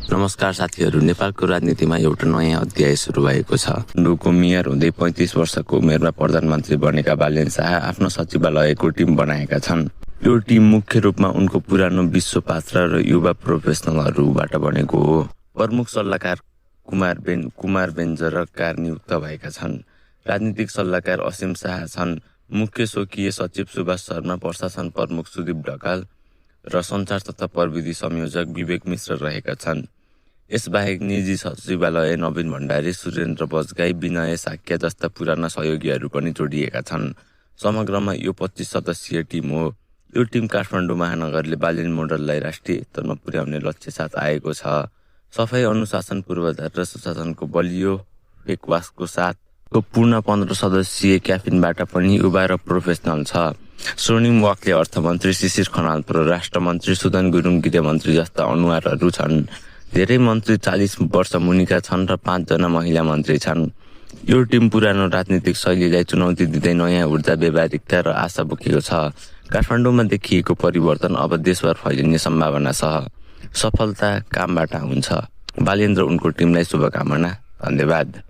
नमस्कार साथीहरू, नेपालको राजनीतिमा एउटा नयाँ अध्याय सुरु भएको छ। काठमाडौँको मेयर हुँदै 35 वर्षको उमेरमा प्रधानमन्त्री बनेका बालेन शाह आफ्नो सचिवालयको टिम बनाएका छन्। यो टिम मुख्य रूपमा उनको पुरानो विश्व पात्र र युवा प्रोफेसनलहरूबाट बनेको हो। प्रमुख सल्लाहकार कुमार बेन्जरकार नियुक्त भएका छन्। राजनीतिक सल्लाहकार असीम शाह छन्। मुख्य स्वकीय सचिव सुभाष शर्मा, प्रशासन प्रमुख सुदीप ढकाल र सञ्चार तथा प्रविधि संयोजक विवेक मिश्र रहेका छन्। यसबाहेक निजी सचिवालय नवीन भण्डारी, सुरेन्द्र बजगाई, विनय साक्य जस्ता पुराना सहयोगीहरू पनि जोडिएका छन्। समग्रमा यो 25 सदस्यीय टिम हो। यो टिम काठमाडौँ महानगरले बालेन मोडललाई राष्ट्रिय स्तरमा पुर्याउने लक्ष्य साथ आएको छ। सफाई, अनुशासन, पूर्वाधार र सुशासनको बलियो फेकवासको साथ पूर्ण 15 सदस्यीय क्याबिनेटबाट पनि युवा र प्रोफेसनल छ। स्वर्णिम वाग्ले अर्थमन्त्री, शिशिर खनाल परराष्ट्र मन्त्री, सुदन गुरुङ गृहमन्त्री जस्ता अनुहारहरू छन्। धेरै मन्त्री 40 वर्ष मुनिका छन् र 5 जना महिला मन्त्री छन्। यो टिम पुरानो राजनीतिक शैलीलाई चुनौती दिँदै नयाँ ऊर्जा, व्यावहारिकता र आशा बोकेको छ। काठमाडौँमा देखिएको परिवर्तन अब देशभर फैलिने सम्भावना छ। सफलता कामबाट हुन्छ। बालेन र उनको टिमलाई शुभकामना। धन्यवाद।